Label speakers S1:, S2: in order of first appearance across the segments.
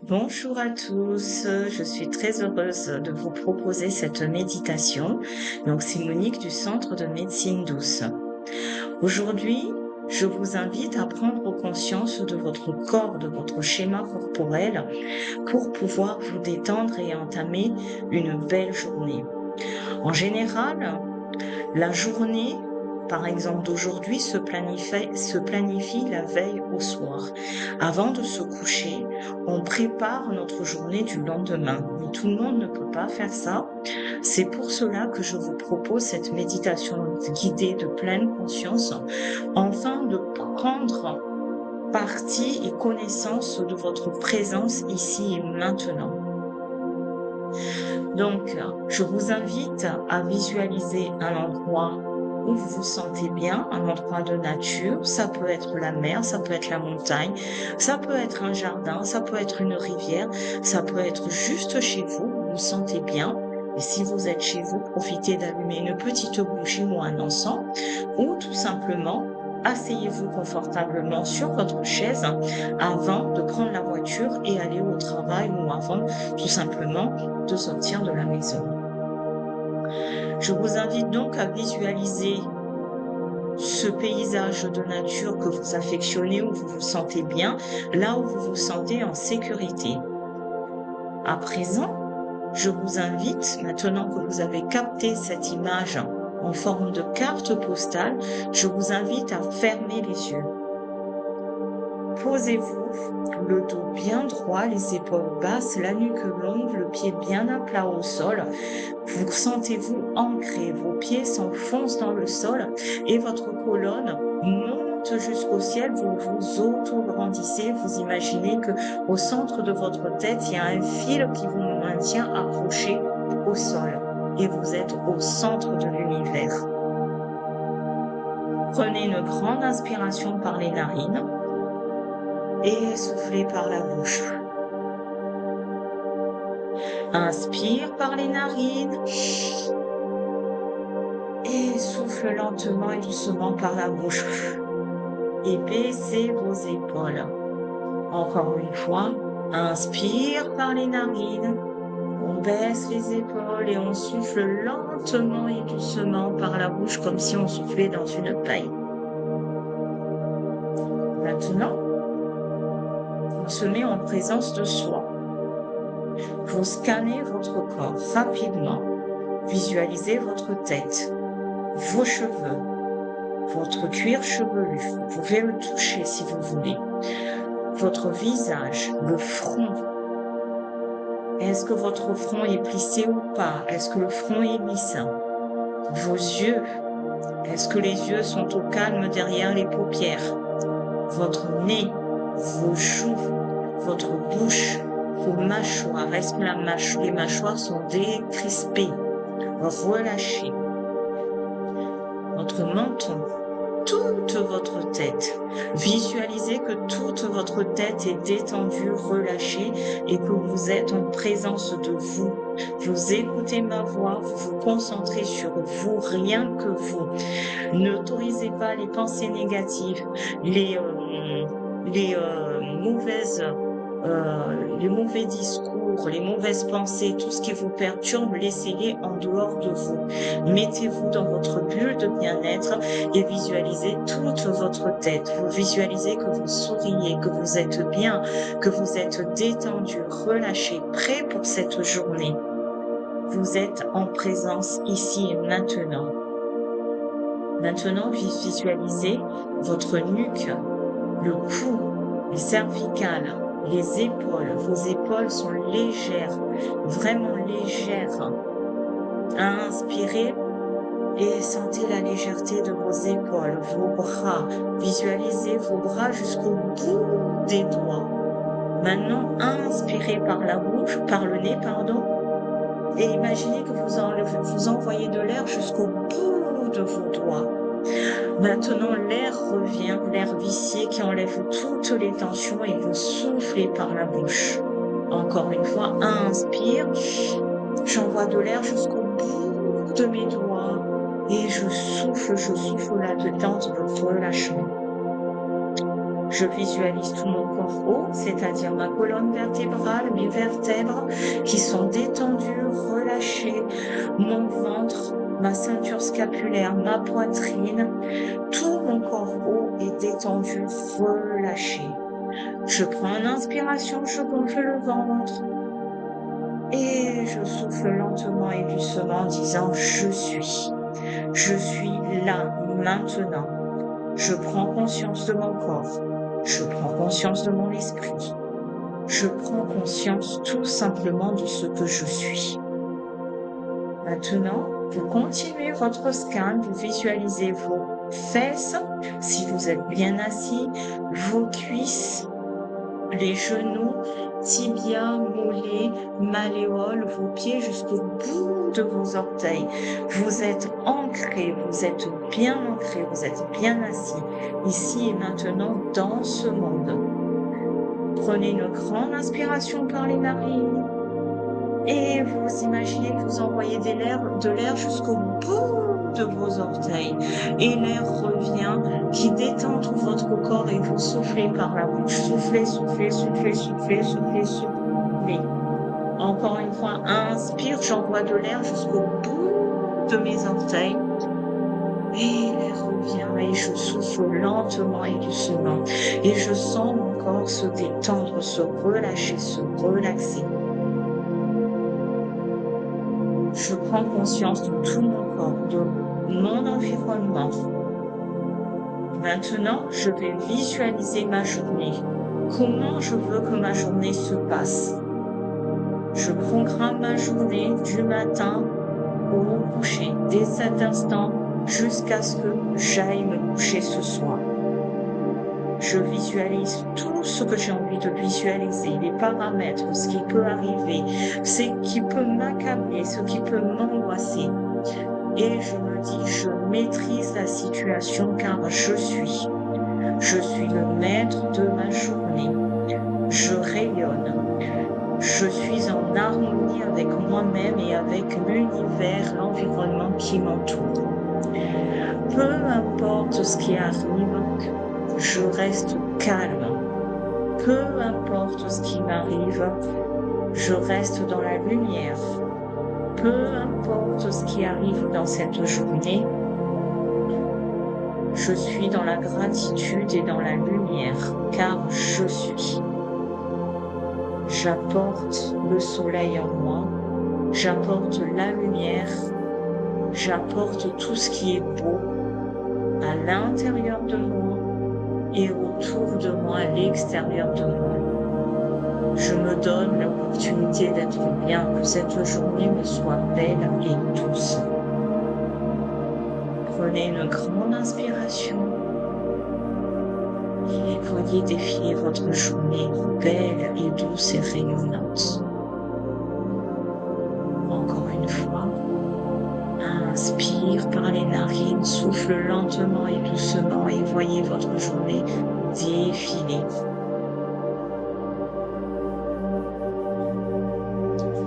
S1: Bonjour à tous, je suis très heureuse de vous proposer cette méditation. Donc, c'est Monique du Centre de médecine douce. Aujourd'hui, je vous invite à prendre conscience de votre corps, de votre schéma corporel pour pouvoir vous détendre et entamer une belle journée. En général, la journée, par exemple d'aujourd'hui, se planifie la veille au soir. Avant de se coucher, on prépare notre journée du lendemain. Mais tout le monde ne peut pas faire ça. C'est pour cela que je vous propose cette méditation guidée de pleine conscience, afin de prendre partie et connaissance de votre présence ici et maintenant. Donc, je vous invite à visualiser un endroit où vous vous sentez bien, un endroit de nature. Ça peut être la mer, ça peut être la montagne, ça peut être un jardin, ça peut être une rivière, ça peut être juste chez vous, vous vous sentez bien. Et si vous êtes chez vous, profitez d'allumer une petite bougie ou un encens, ou tout simplement, asseyez-vous confortablement sur votre chaise avant de prendre la voiture et aller au travail, ou avant tout simplement de sortir de la maison. Je vous invite donc à visualiser ce paysage de nature que vous affectionnez, où vous vous sentez bien, là où vous vous sentez en sécurité. À présent, je vous invite, maintenant que vous avez capté cette image en forme de carte postale, je vous invite à fermer les yeux. Posez-vous, le dos bien droit, les épaules basses, la nuque longue, le pied bien à plat au sol. Vous sentez-vous ancré, vos pieds s'enfoncent dans le sol et votre colonne monte jusqu'au ciel. Vous vous auto-grandissez, vous imaginez que au centre de votre tête, il y a un fil qui vous maintient accroché au sol et vous êtes au centre de l'univers. Prenez une grande inspiration par les narines et soufflez par la bouche. Inspire par les narines et souffle lentement et doucement par la bouche. Et baissez vos épaules. Encore une fois, inspire par les narines. On baisse les épaules et on souffle lentement et doucement par la bouche, comme si on soufflait dans une paille. Maintenant, on se met en présence de soi. Vous scannez votre corps rapidement. Visualisez votre tête, vos cheveux, votre cuir chevelu. Vous pouvez le toucher si vous voulez. Votre visage, le front. Est-ce que votre front est plissé ou pas? Est-ce que le front est lisse? Vos yeux. Est-ce que les yeux sont au calme derrière les paupières? Votre nez, vos joues, votre bouche, vos mâchoires. Est-ce que les mâchoires sont décrispées, relâchées? Votre menton, toute votre tête. Visualisez que toute votre tête est détendue, relâchée et que vous êtes en présence de vous. Vous écoutez ma voix, vous vous concentrez sur vous, rien que vous. N'autorisez pas les pensées négatives, les mauvais discours, les mauvaises pensées, tout ce qui vous perturbe, laissez-les en dehors de vous. Mettez-vous dans votre bulle de bien-être et visualisez toute votre tête. Vous visualisez que vous souriez, que vous êtes bien, que vous êtes détendu, relâché, prêt pour cette journée. Vous êtes en présence ici et maintenant. Maintenant, visualisez votre nuque, le cou, les cervicales, les épaules. Vos épaules sont légères, vraiment légères. Inspirez et sentez la légèreté de vos épaules, vos bras. Visualisez vos bras jusqu'au bout des doigts. Maintenant, inspirez par la bouche, par le nez, pardon, et imaginez que vous envoyez de l'air jusqu'au bout de vos doigts. Maintenant, l'air revient, l'air vicié qui enlève toutes les tensions et vous soufflez par la bouche. Encore une fois, inspire, j'envoie de l'air jusqu'au bout de mes doigts et je souffle la détente, le relâchement. Je visualise tout mon corps haut, c'est-à-dire ma colonne vertébrale, mes vertèbres qui sont détendues, relâchées, mon ventre, ma ceinture scapulaire, ma poitrine, tout mon corps haut est détendu, relâché. Je prends une inspiration, je gonfle le ventre et je souffle lentement et doucement en disant je suis là, maintenant. Je prends conscience de mon corps, je prends conscience de mon esprit, je prends conscience tout simplement de ce que je suis. Maintenant, vous continuez votre scan, vous visualisez vos fesses, si vous êtes bien assis, vos cuisses, les genoux, tibias, mollets, malléoles, vos pieds jusqu'au bout de vos orteils. Vous êtes ancré, vous êtes bien ancré, vous êtes bien assis, ici et maintenant dans ce monde. Prenez une grande inspiration par les narines et vous imaginez que vous envoyez de l'air jusqu'au bout de vos orteils. Et l'air revient, qui détend tout votre corps et vous soufflez par la bouche. Soufflez, soufflez, soufflez, soufflez, soufflez, soufflez. Encore une fois, inspire, j'envoie de l'air jusqu'au bout de mes orteils. Et l'air revient et je souffle lentement et doucement. Et je sens mon corps se détendre, se relâcher, se relaxer. Je prends conscience de tout mon corps, de mon environnement. Maintenant, je vais visualiser ma journée. Comment je veux que ma journée se passe. Je programme ma journée du matin au coucher, dès cet instant, jusqu'à ce que j'aille me coucher ce soir. Je visualise tout ce que j'ai envie de visualiser, les paramètres, ce qui peut arriver, ce qui peut m'accabler, ce qui peut m'angoisser. Et je me dis, je maîtrise la situation car je suis le maître de ma journée. Je rayonne. Je suis en harmonie avec moi-même et avec l'univers, l'environnement qui m'entoure. Peu importe ce qui arrive, je reste calme. Peu importe ce qui m'arrive, je reste dans la lumière. Peu importe ce qui arrive dans cette journée, je suis dans la gratitude et dans la lumière, car je suis. J'apporte le soleil en moi, j'apporte la lumière, j'apporte tout ce qui est beau à l'intérieur de moi et autour de moi, à l'extérieur de moi. Je me donne l'opportunité d'être bien, que cette journée me soit belle et douce. Prenez une grande inspiration et voyez défiler votre journée belle et douce et rayonnante. Encore une fois, inspire par les narines, souffle lentement et doucement et voyez votre journée défiler.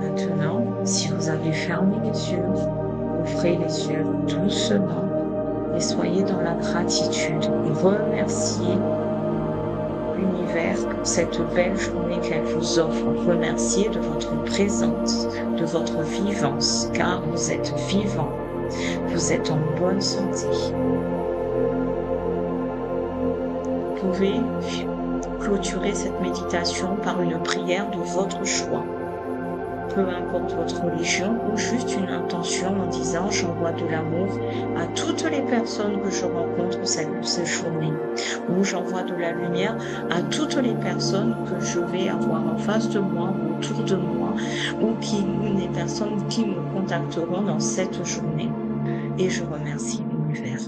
S1: Maintenant, si vous avez fermé les yeux, ouvrez les yeux doucement et soyez dans la gratitude. Remerciez l'univers pour cette belle journée qu'elle vous offre. Remerciez de votre présence, de votre vivance, car vous êtes vivant. Vous êtes en bonne santé. Vous pouvez clôturer cette méditation par une prière de votre choix. Peu importe votre religion, ou juste une intention en disant « J'envoie de l'amour à toutes les personnes que je rencontre cette journée » ou « J'envoie de la lumière à toutes les personnes que je vais avoir en face de moi, autour de moi, ou les personnes qui me contacteront dans cette journée. » Et je remercie l'univers.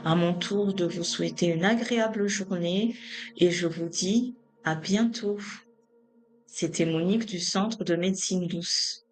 S1: À mon tour de vous souhaiter une agréable journée et je vous dis à bientôt. C'était Monique du Centre de Médecine Douce.